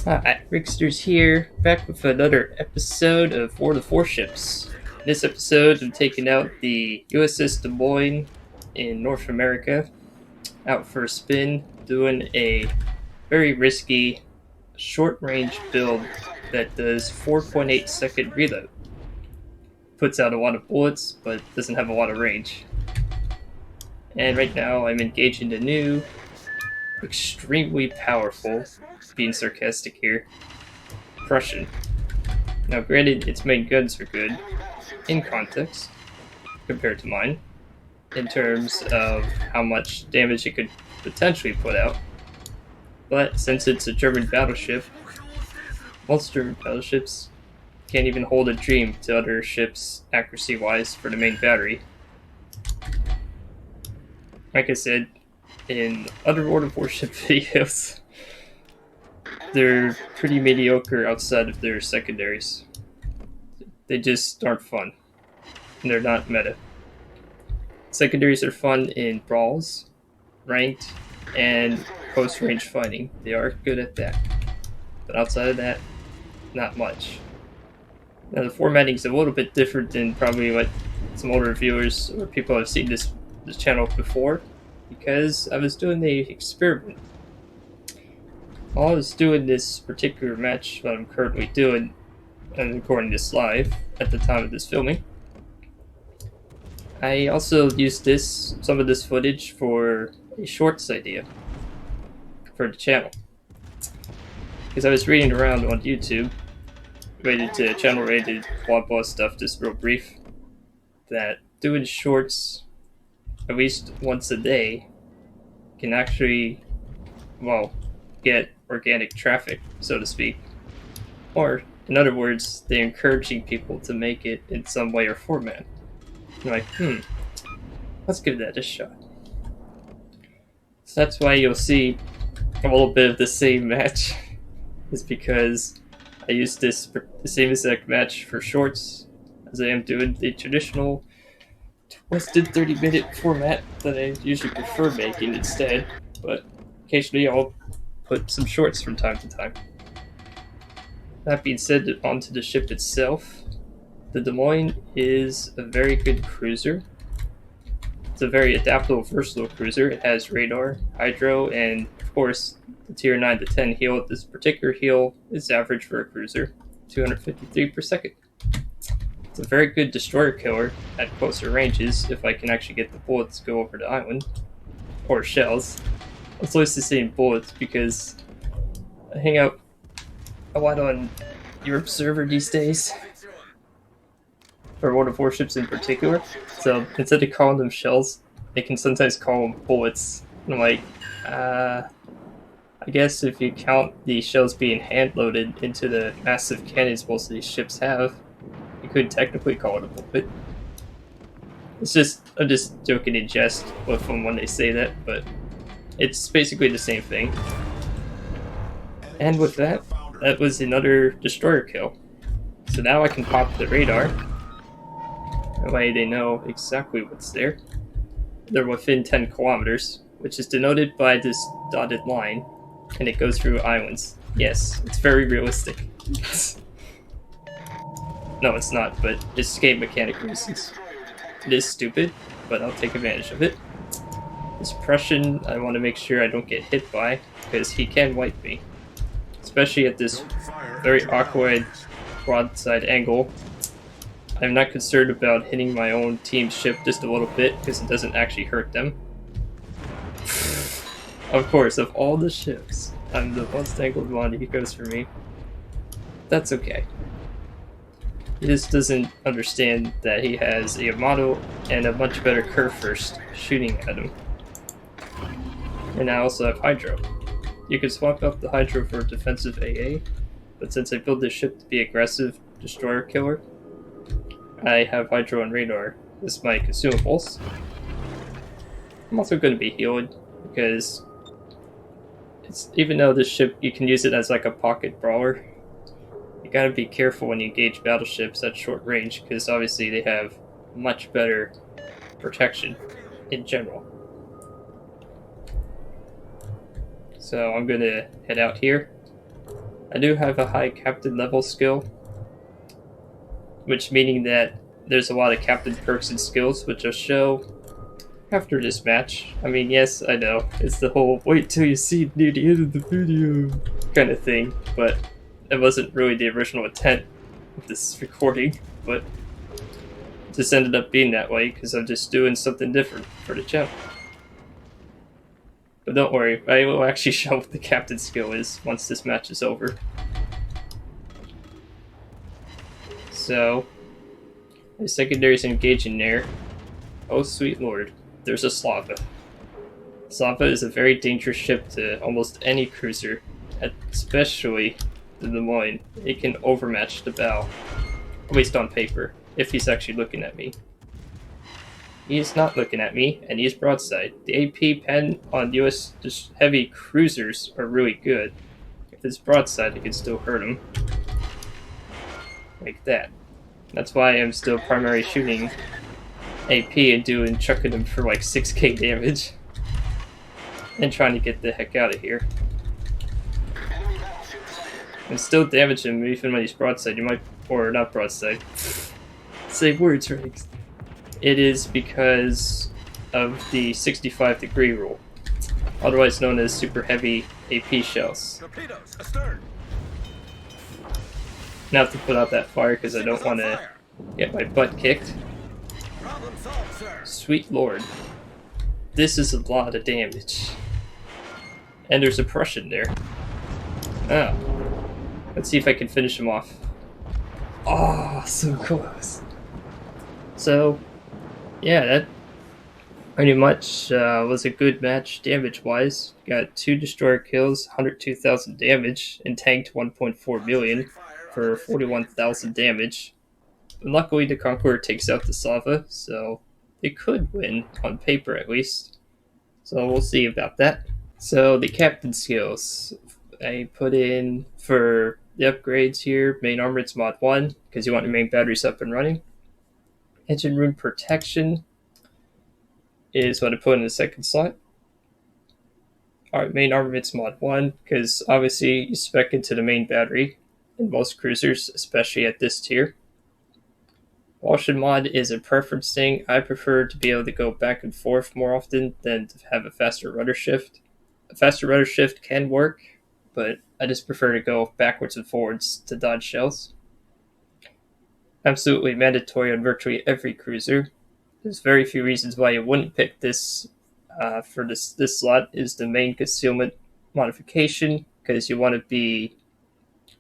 Hi, Rigsters here, back with another episode of War of the Four Ships. In this episode, I'm taking out the USS Des Moines in North America, out for a spin, doing a very risky, short-range build that does 4.8 second reload. Puts out a lot of bullets, but doesn't have a lot of range. And right now, I'm engaging the new, extremely powerful, being sarcastic here, Prussian. Now, granted, its main guns are good in context compared to mine, in terms of how much damage it could potentially put out. But since it's a German battleship, most German battleships can't even hold a dream to other ships accuracy-wise for the main battery. Like I said, in other World of Warship videos, they're pretty mediocre outside of their secondaries. They just aren't fun, and they're not meta. Secondaries are fun in brawls, ranked, and close-range fighting. They are good at that. But outside of that, not much. Now the formatting is a little bit different than probably what some older viewers or people have seen this channel before, because I was doing the experiment. While I was doing this particular match that I'm currently doing and recording this live at the time of this filming, I also used some of this footage for a shorts idea for the channel. Because I was reading around on YouTube, related to channel related quad boss stuff, just real brief, that doing shorts at least once a day can actually, well, get organic traffic, so to speak. Or, in other words, they're encouraging people to make it in some way or format. You're like, let's give that a shot. So that's why you'll see a little bit of the same match, is because I used the same exact match for shorts as I am doing the traditional twisted 30-minute format that I usually prefer making instead, but occasionally I'll put some shorts from time to time. That being said, onto the ship itself, the Des Moines is a very good cruiser. It's a very adaptable, versatile cruiser. It has radar, hydro, and of course the tier 9 to 10 heal. This particular heal is average for a cruiser, 253 per second. It's a very good destroyer killer at closer ranges if I can actually get the bullets to go over the island. Or shells. It's always the same bullets because I hang out a lot on Europe server these days. For World of Warships in particular. So instead of calling them shells, they can sometimes call them bullets. And I'm like, I guess if you count the shells being hand-loaded into the massive cannons most of these ships have, you could technically call it a bullet. I'm just joking in jest with them when they say that, but it's basically the same thing. And with that, that was another destroyer kill. So now I can pop the radar. That way they know exactly what's there. They're within 10 kilometers, which is denoted by this dotted line, and it goes through islands. Yes, it's very realistic. No, it's not, but it's game mechanic reasons. It is stupid, but I'll take advantage of it. This Prussian, I want to make sure I don't get hit by, because he can wipe me. Especially at this very awkward broadside angle. I'm not concerned about hitting my own team's ship just a little bit, because it doesn't actually hurt them. Of course, of all the ships, I'm the most angled one he goes for me. That's okay. He just doesn't understand that he has a Yamato and a much better curve first shooting at him. And I also have Hydro. You can swap out the Hydro for a defensive AA, but since I built this ship to be aggressive destroyer killer, I have Hydro and Radar as my consumables. I'm also going to be healed because even though this ship, you can use it as like a pocket brawler, you gotta be careful when you engage battleships at short range because obviously they have much better protection in general. So I'm gonna head out here. I do have a high captain level skill, which meaning that there's a lot of captain perks and skills, which I'll show after this match. I mean, yes, I know, it's the whole wait till you see it near the end of the video kind of thing, but it wasn't really the original intent of this recording, but it just ended up being that way because I'm just doing something different for the channel. But don't worry, I will actually show what the captain skill is once this match is over. So, the secondary's engaging there. Oh sweet lord, there's a Slava. Slava is a very dangerous ship to almost any cruiser, especially the Des Moines. It can overmatch the bow, at least on paper, if he's actually looking at me. He is not looking at me, and he is broadside. The AP pen on US heavy cruisers are really good. If it's broadside, it can still hurt him. Like that. That's why I'm still primary shooting AP and chucking him for like 6k damage. And trying to get the heck out of here. And still damage him even when he's broadside. You might, or not broadside. Say words, Riggs. It is because of the 65-degree rule, otherwise known as super heavy AP shells. Torpedoes, astern. Now I have to put out that fire because I don't want to get my butt kicked. Problem solved, sir. Sweet lord. This is a lot of damage. And there's a Prussian there. Oh. Let's see if I can finish him off. Oh, so close. So, yeah, that pretty much was a good match damage-wise. Got 2 destroyer kills, 102,000 damage, and tanked 1.4 million for 41,000 damage. And luckily, the Conqueror takes out the Slava, so it could win, on paper at least. So we'll see about that. So the captain skills I put in for the upgrades here: main armaments mod 1, because you want your main batteries up and running. Engine room protection is what I put in the second slot. Alright, main armaments mod 1, because obviously you spec into the main battery in most cruisers, especially at this tier. Propulsion mod is a preference thing. I prefer to be able to go back and forth more often than to have a faster rudder shift. A faster rudder shift can work, but I just prefer to go backwards and forwards to dodge shells. Absolutely mandatory on virtually every cruiser. There's very few reasons why you wouldn't pick this for this slot. Is the main concealment modification, because you want to be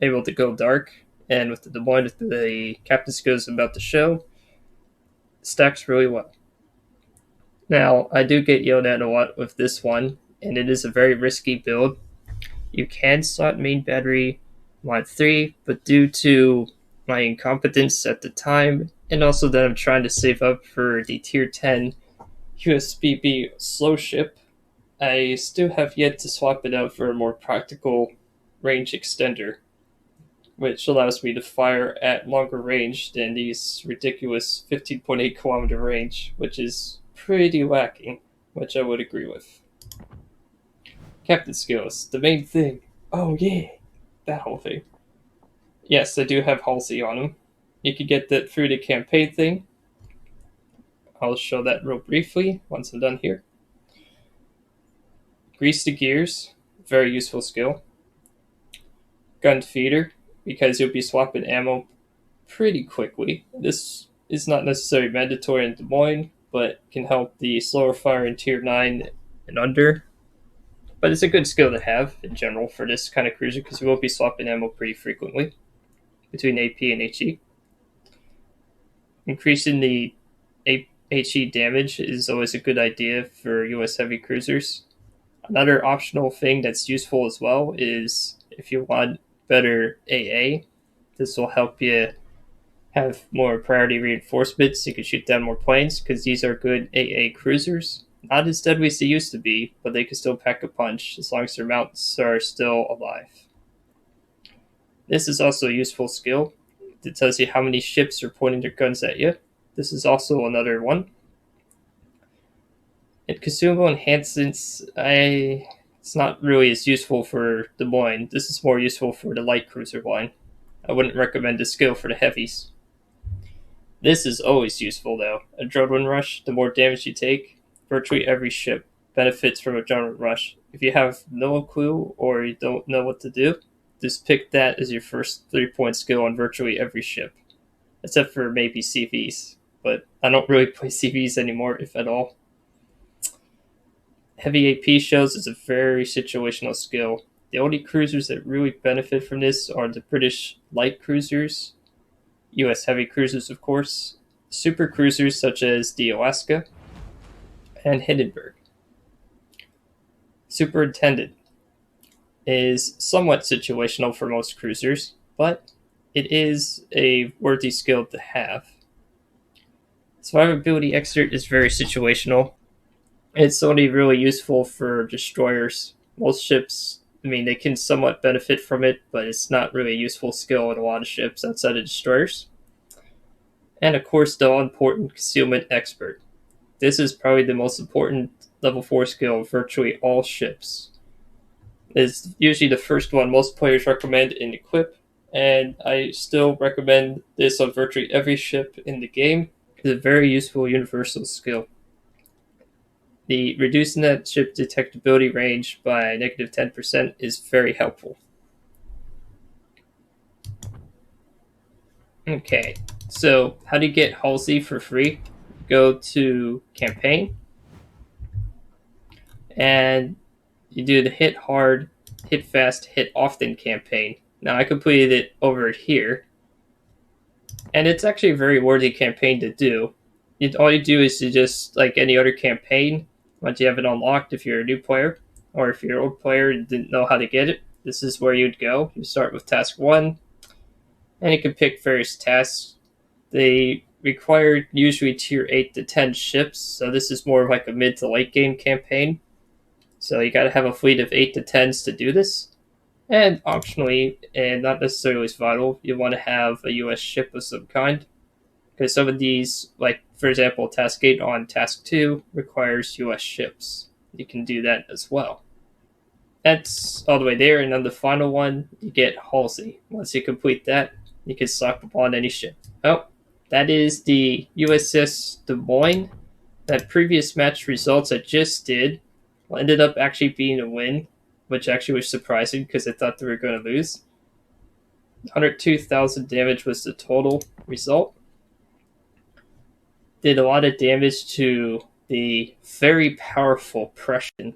able to go dark, and with the Des Moines, with the captain skills I'm about to show, stacks really well. Now, I do get yelled at a lot with this one, and it is a very risky build. You can slot main battery mod 3, but due to my incompetence at the time, and also that I'm trying to save up for the tier 10 USBB slow ship, I still have yet to swap it out for a more practical range extender, which allows me to fire at longer range than these ridiculous 15.8 kilometer range, which is pretty lacking, which I would agree with. Captain skills, the main thing. Oh yeah, that whole thing. Yes, I do have Halsey on him. You could get that through the campaign thing. I'll show that real briefly once I'm done here. Grease the gears, very useful skill. Gun feeder, because you'll be swapping ammo pretty quickly. This is not necessarily mandatory in Des Moines, but can help the slower fire in tier 9 and under. But it's a good skill to have in general for this kind of cruiser, because you will be swapping ammo pretty frequently between AP and HE. Increasing the HE damage is always a good idea for US heavy cruisers. Another optional thing that's useful as well is if you want better AA, this will help you have more priority reinforcements. You can shoot down more planes, because these are good AA cruisers. Not as deadly as they used to be, but they can still pack a punch as long as their mounts are still alive. This is also a useful skill. It tells you how many ships are pointing their guns at you. This is also another one. And consumable enhancements, it's It's not really as useful for Des Moines. This is more useful for the light cruiser line. I wouldn't recommend this skill for the heavies. This is always useful though. Adrenaline rush, the more damage you take, virtually every ship benefits from adrenaline rush. If you have no clue or you don't know what to do, just pick that as your first 3-point skill on virtually every ship. Except for maybe CVs, but I don't really play CVs anymore, if at all. Heavy AP shells is a very situational skill. The only cruisers that really benefit from this are the British light cruisers, US heavy cruisers of course, super cruisers such as the Alaska, and Hindenburg. Superintendent is somewhat situational for most cruisers, but it is a worthy skill to have. Survivability expert is very situational. It's only really useful for destroyers. Most ships, they can somewhat benefit from it, but it's not really a useful skill in a lot of ships outside of destroyers. And of course, the all-important concealment expert. This is probably the most important level 4 skill of virtually all ships. It's usually the first one most players recommend and equip, and I still recommend this on virtually every ship in the game. It's a very useful universal skill. The reducing that ship detectability range by negative 10% is very helpful. Okay, so how do you get Halsey for free? Go to campaign, and you do the hit hard, hit fast, hit often campaign. Now I completed it over here, and it's actually a very worthy campaign to do. All you do is you just, like any other campaign, once you have it unlocked, if you're a new player, or if you're an old player and didn't know how to get it, this is where you'd go. You start with task 1, and you can pick various tasks. They require usually tier 8 to 10 ships, so this is more of like a mid to late game campaign. So you gotta have a fleet of 8 to 10s to do this. And optionally, and not necessarily as vital, you want to have a US ship of some kind. Because some of these, like for example, task 8 on task 2 requires US ships. You can do that as well. That's all the way there, and on the final one, you get Halsey. Once you complete that, you can slap upon any ship. Oh, that is the USS Des Moines. That previous match results I just did ended up actually being a win, which actually was surprising because I thought they were going to lose. 102,000 damage was the total result. Did a lot of damage to the very powerful Prussian.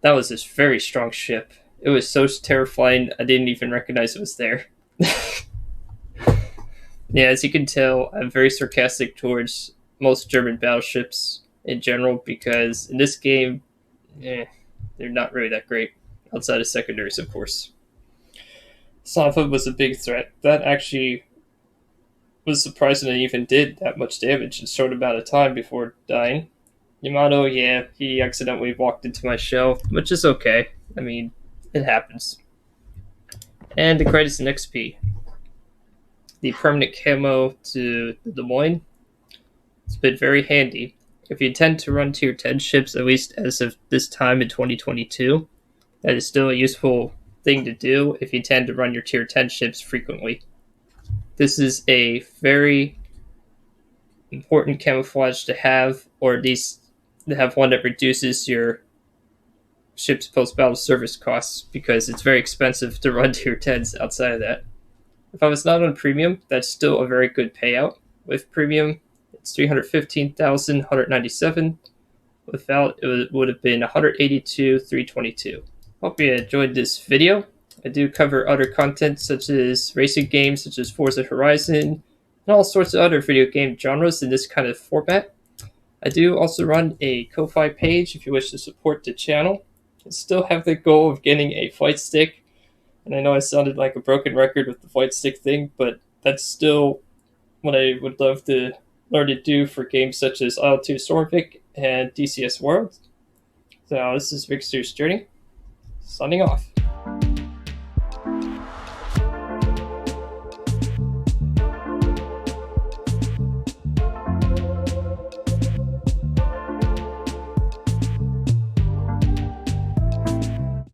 That was this very strong ship. It was so terrifying, I didn't even recognize it was there. Yeah, as you can tell, I'm very sarcastic towards most German battleships in general because in this game, they're not really that great, outside of secondaries, of course. Sanfa was a big threat. That actually was surprising it even did that much damage in a short amount of time before dying. Yamato, yeah, he accidentally walked into my shell, which is okay. It happens. And the credits in XP. The permanent camo to the Des Moines. It's been very handy. If you intend to run tier 10 ships, at least as of this time in 2022, that is still a useful thing to do if you intend to run your tier 10 ships frequently. This is a very important camouflage to have, or at least to have one that reduces your ship's post-battle service costs, because it's very expensive to run tier 10s outside of that. If I was not on premium, that's still a very good payout. With premium, it's 315,197. Without, it would have been 182,322. Hope you enjoyed this video. I do cover other content such as racing games such as Forza Horizon and all sorts of other video game genres in this kind of format. I do also run a Ko-Fi page if you wish to support the channel. I still have the goal of getting a flight stick, and I know I sounded like a broken record with the flight stick thing, but that's still what I would love to learn to do for games such as IL-2 Stormvic and DCS World. So this is Rigsters Journey, signing off.